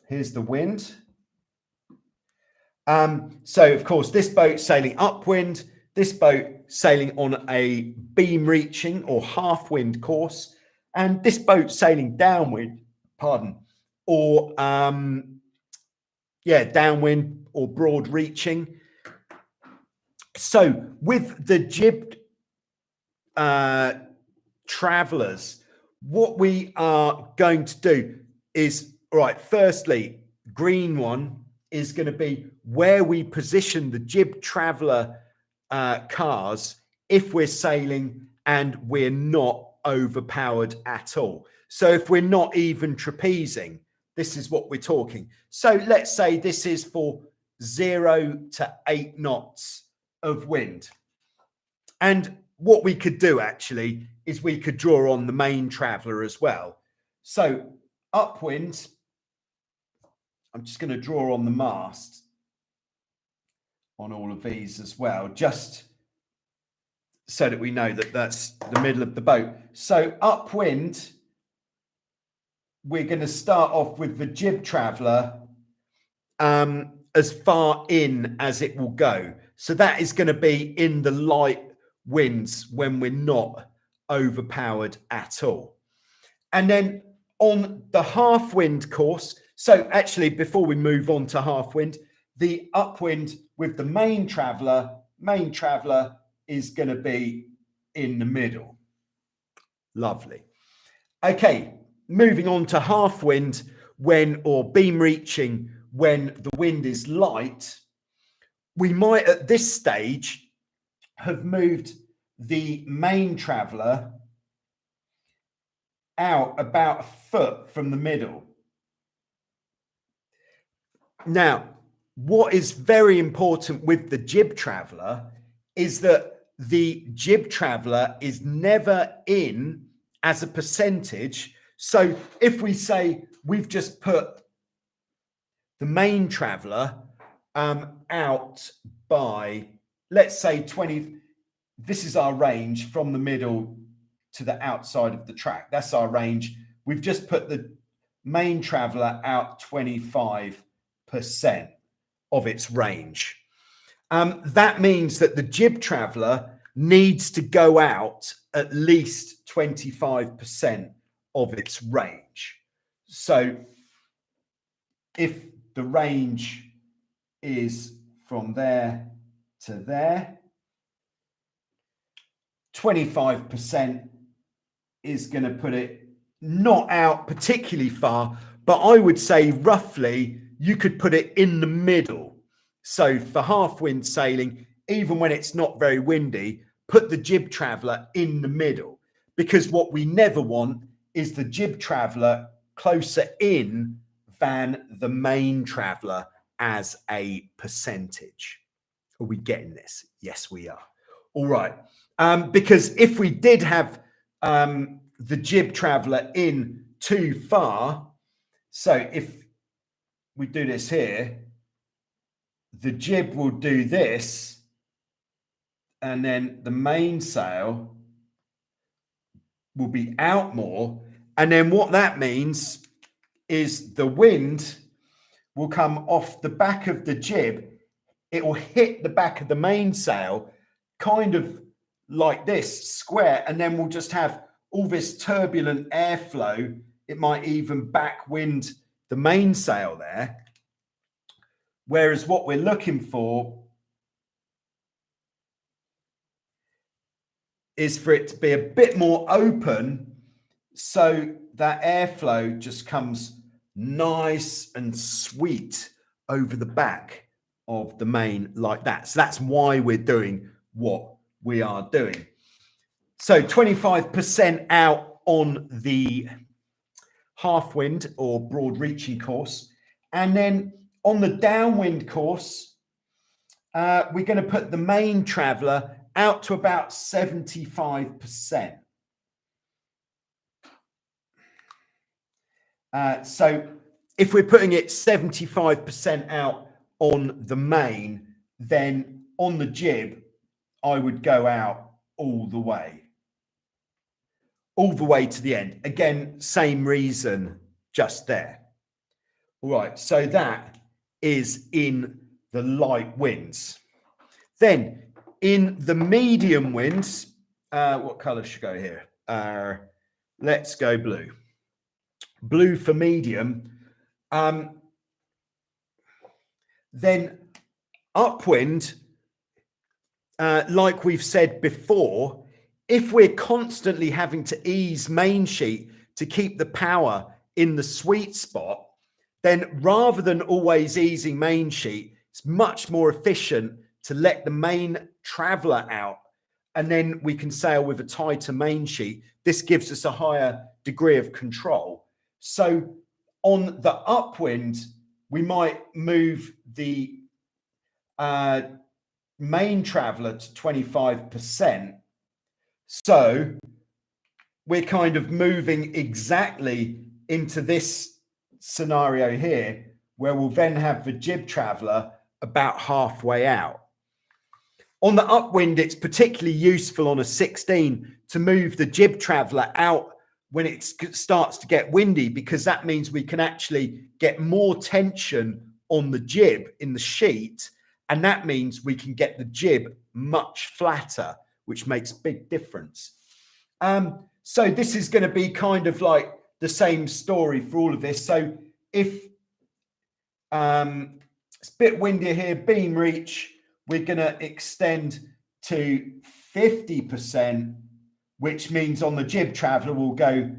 here's the wind. So, of course, this boat sailing upwind, this boat sailing on a beam reaching or half wind course, and this boat sailing downwind, or downwind or broad reaching. So with the jib travelers, what we are going to do is, right, firstly, green one is going to be where we position the jib traveler cars if we're sailing and we're not overpowered at all. So if we're not even trapezing, this is what we're talking. So let's say this is for 0 to 8 knots of wind. And what we could do actually is we could draw on the main traveler as well. So upwind, I'm just going to draw on the mast on all of these as well, just so that we know that that's the middle of the boat. So upwind, we're going to start off with the jib traveler as far in as it will go. So that is going to be in the light winds when we're not overpowered at all. And then on the half wind course, so actually before we move on to half wind, the upwind with the main traveler is going to be in the middle. Lovely. Okay, moving on to half wind or beam reaching when the wind is light, we might at this stage have moved the main traveler out about a foot from the middle. Now, what is very important with the jib traveler is that the jib traveler is never in as a percentage. So if we say we've just put the main traveler out by, let's say 20, this is our range from the middle to the outside of the track. That's our range. We've just put the main traveler out 25% of its range. That means that the jib traveler needs to go out at least 25% of its range. So if the range is from there to there, 25% is going to put it not out particularly far, but I would say roughly you could put it in the middle. So for half wind sailing, even when it's not very windy, put the jib traveler in the middle, because what we never want is the jib traveler closer in than the main traveler as a percentage. Are we getting this? Yes, we are. All right. Because if we did have the jib traveler in too far, so if we do this here, the jib will do this, and then the mainsail will be out more. And then what that means is the wind will come off the back of the jib. It will hit the back of the mainsail, kind of like this, square, and then we'll just have all this turbulent airflow. It might even backwind the mainsail there. Whereas what we're looking for is for it to be a bit more open, so that airflow just comes nice and sweet over the back of the main like that. So that's why we're doing what we are doing. So 25% out on the half wind or broad reaching course. And then on the downwind course, we're going to put the main traveler out to about 75%. So if we're putting it 75% out on the main, then on the jib, I would go out all the way to the end. Again, same reason, just there. All right, so that is in the light winds. Then in the medium winds, what color should go here? Let's go blue. Blue for medium. Then upwind, like we've said before, if we're constantly having to ease main sheet to keep the power in the sweet spot, then rather than always easing main sheet, it's much more efficient to let the main traveler out, and then we can sail with a tighter main sheet. This gives us a higher degree of control. So on the upwind, we might move the main traveler to 25%. So we're kind of moving exactly into this scenario here, where we'll then have the jib traveler about halfway out. On the upwind, it's particularly useful on a 16 to move the jib traveler out when it starts to get windy, because that means we can actually get more tension on the jib in the sheet, and that means we can get the jib much flatter, which makes a big difference. So this is going to be kind of like the same story for all of this. So if it's a bit windier here, beam reach, we're going to extend to 50%, which means on the jib traveler we'll go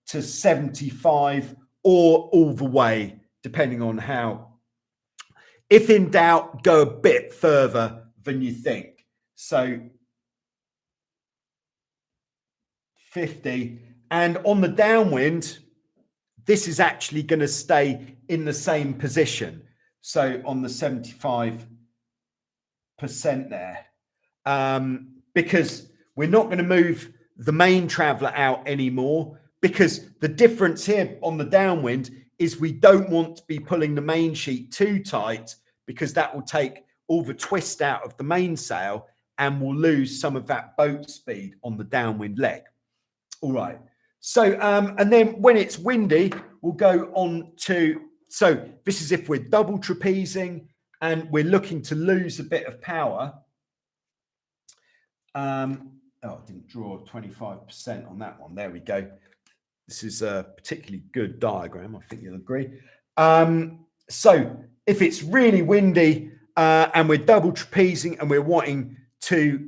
to 75 or all the way, depending on how. If in doubt, go a bit further than you think. So 50. And on the downwind, this is actually going to stay in the same position. So on the 75% there, because we're not going to move the main traveler out anymore, because the difference here on the downwind is we don't want to be pulling the main sheet too tight, because that will take all the twist out of the mainsail and we'll lose some of that boat speed on the downwind leg. All right. So, and then when it's windy, we'll go on to, so this is if we're double trapezing and we're looking to lose a bit of power. Oh, I didn't draw 25% on that one. There we go. This is a particularly good diagram, I think you'll agree. So if it's really windy and we're double trapezing and we're wanting to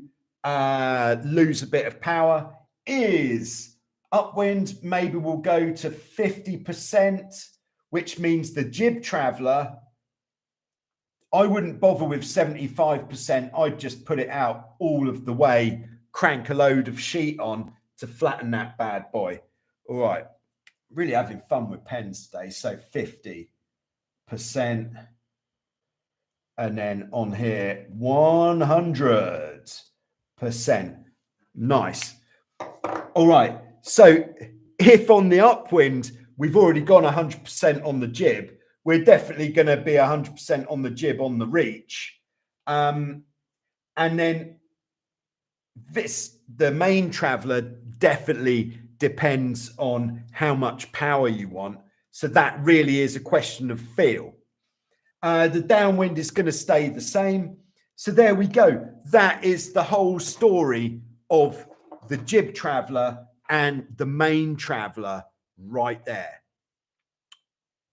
lose a bit of power, is upwind, maybe we'll go to 50%, which means the jib traveler, I wouldn't bother with 75%. I'd just put it out all of the way, crank a load of sheet on to flatten that bad boy. All right, really having fun with pens today. So 50%, and then on here 100%. Nice. All right, so if on the upwind we've already gone 100% on the jib, we're definitely going to be 100% on the jib on the reach. And then the main traveler definitely depends on how much power you want. So that really is a question of feel. The downwind is going to stay the same. So there we go. That is the whole story of the jib traveler and the main traveler right there.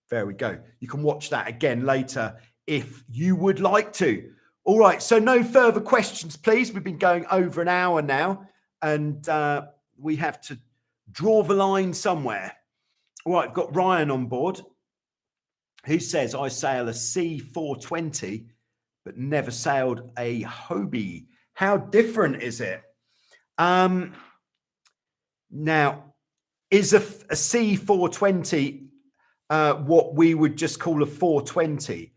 There we go. You can watch that again later if you would like to. All right, so no further questions, please. We've been going over an hour now, and we have to draw the line somewhere. All right, I've got Ryan on board, who says, I sail a C420, but never sailed a Hobie. How different is it? Now, is a C420 what we would just call a 420,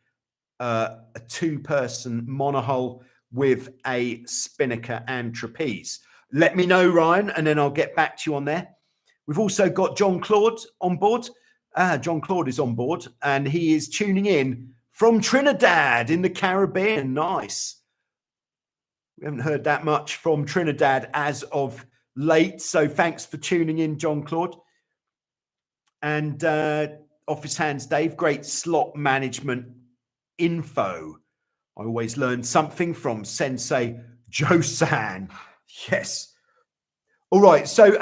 a two-person monohull with a spinnaker and trapeze? Let me know, Ryan, and then I'll get back to you on there. We've also got John Claude on board. John Claude is on board, and he is tuning in from Trinidad in the Caribbean. Nice. We haven't heard that much from Trinidad as of late, so thanks for tuning in, John Claude. And Office Hands Dave, great slot management info. I always learn something from Sensei Joe-san. Yes. All right, so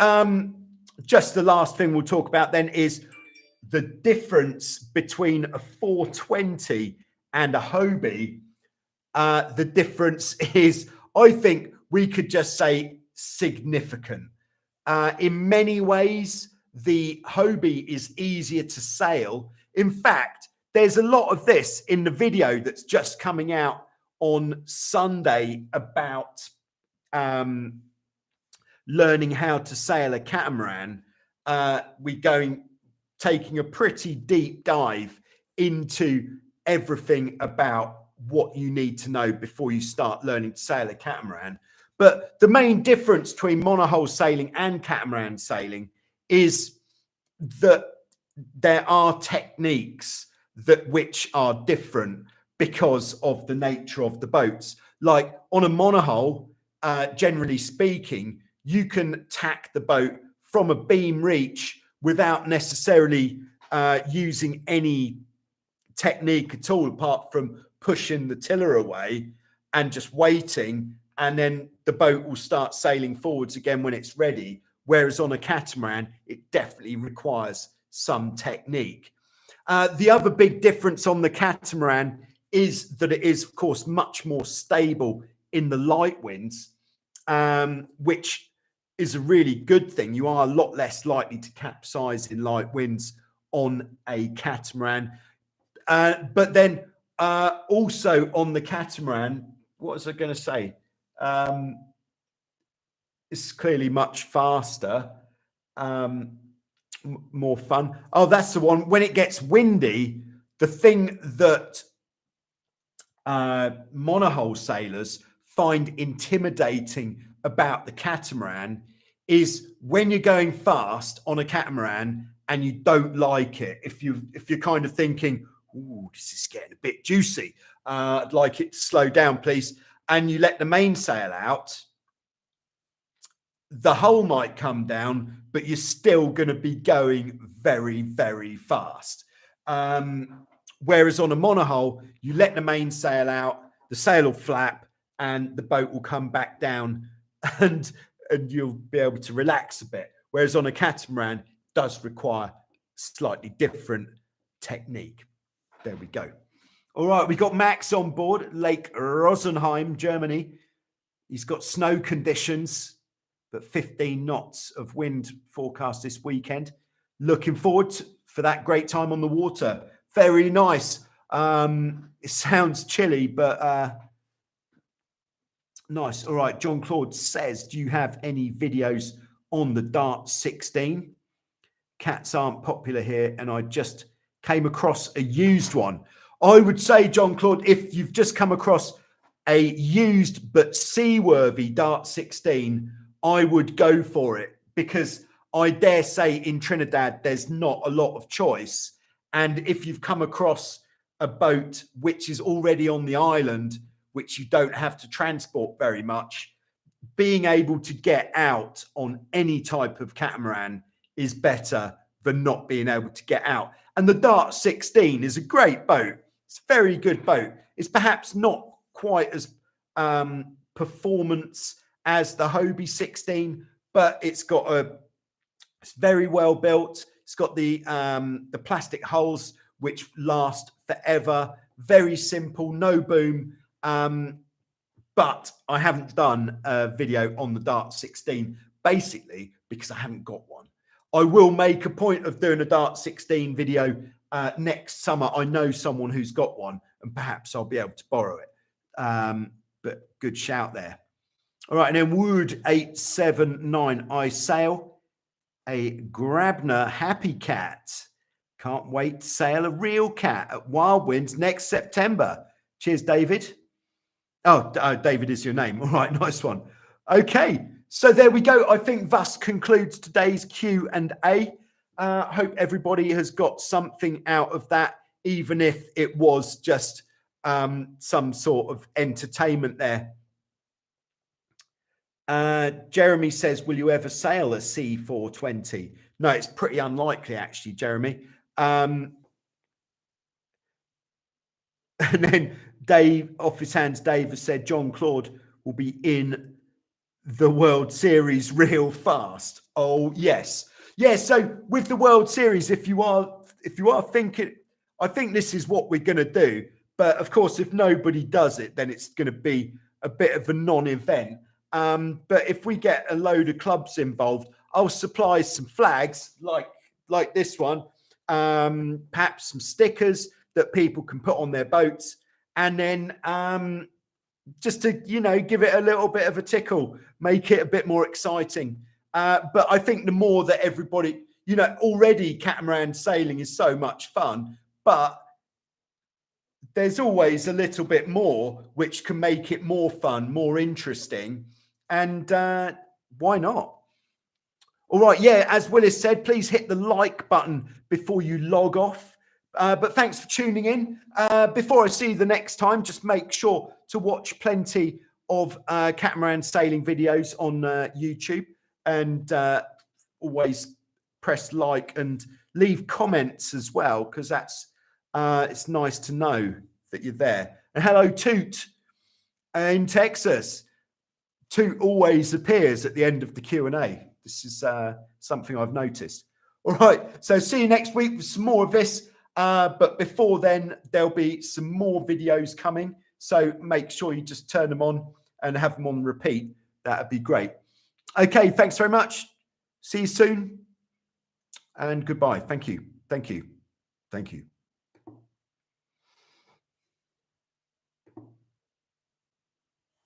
just the last thing we'll talk about then is the difference between a 420 and a Hobie. The difference is, I think we could just say significant. In many ways, the Hobie is easier to sail. In fact, there's a lot of this in the video that's just coming out on Sunday about learning how to sail a catamaran. Taking a pretty deep dive into everything about what you need to know before you start learning to sail a catamaran. But the main difference between monohull sailing and catamaran sailing is that there are techniques which are different because of the nature of the boats. Like on a monohull, generally speaking, you can tack the boat from a beam reach without necessarily using any technique at all, apart from pushing the tiller away and just waiting, and then the boat will start sailing forwards again when it's ready. Whereas on a catamaran, it definitely requires some technique. The other big difference on the catamaran is that it is, of course, much more stable in the light winds, which is a really good thing. You are a lot less likely to capsize in light winds on a catamaran. But then also on the catamaran, what was I going to say? It's clearly much faster, more fun. Oh, that's the one. When it gets windy, the thing that monohull sailors find intimidating about the catamaran is when you're going fast on a catamaran and you don't like it. If you're kind of thinking, "Ooh, this is getting a bit juicy. I'd like it to slow down, please," and you let the mainsail out, the hull might come down, but you're still going to be going very, very fast. Whereas on a monohull, you let the mainsail out, the sail will flap, and the boat will come back down, and you'll be able to relax a bit. Whereas on a catamaran, it does require slightly different technique. There we go. All right, we got Max on board, Lake Rosenheim, Germany. He's got snow conditions, but 15 knots of wind forecast this weekend. Looking forward for that great time on the water. Very nice. It sounds chilly, but nice. All right, John Claude says, do you have any videos on the Dart 16? Cats aren't popular here, and I just came across a used one. I would say, John Claude, if you've just come across a used but seaworthy Dart 16, I would go for it, because I dare say in Trinidad there's not a lot of choice. And if you've come across a boat which is already on the island, which you don't have to transport very much, being able to get out on any type of catamaran is better than not being able to get out. And the Dart 16 is a great boat. It's a very good boat. It's perhaps not quite as performance as the Hobie 16, but it's very well built. It's got the plastic hulls which last forever. Very simple, no boom. But I haven't done a video on the Dart 16 basically because I haven't got one. I will make a point of doing a Dart 16 video next summer. I know someone who's got one, and perhaps I'll be able to borrow it. But good shout there. All right, and then Wood 879. I sail a Grabner Happy Cat. Can't wait to sail a real cat at Wild Winds next September. Cheers, David. Oh, David is your name. All right, nice one. Okay, so there we go. I think thus concludes today's Q&A. Hope everybody has got something out of that, even if it was just some sort of entertainment there. Jeremy says, will you ever sail a C420? No, it's pretty unlikely, actually, Jeremy. And then Dave, off his hands, Dave has said John Claude will be in the World Series real fast. Oh, yes. Yeah, so with the World Series, if you are thinking, I think this is what we're going to do. But of course, if nobody does it, then it's going to be a bit of a non-event. But if we get a load of clubs involved, I'll supply some flags like this one, perhaps some stickers that people can put on their boats, and then just to, you know, give it a little bit of a tickle, make it a bit more exciting. But I think the more that everybody, you know, already catamaran sailing is so much fun, but there's always a little bit more which can make it more fun, more interesting. And why not? All right. Yeah. As Willis said, please hit the like button before you log off. But thanks for tuning in. Before I see you the next time, just make sure to watch plenty of catamaran sailing videos on YouTube, and always press like and leave comments as well, because that's it's nice to know that you're there. And hello, Toot in Texas. Toot always appears at the end of the Q&A. This is something I've noticed. All right, so see you next week with some more of this. But before then, there'll be some more videos coming. So make sure you just turn them on and have them on repeat. That'd be great. Okay, thanks very much. See you soon. And goodbye. Thank you. Thank you. Thank you.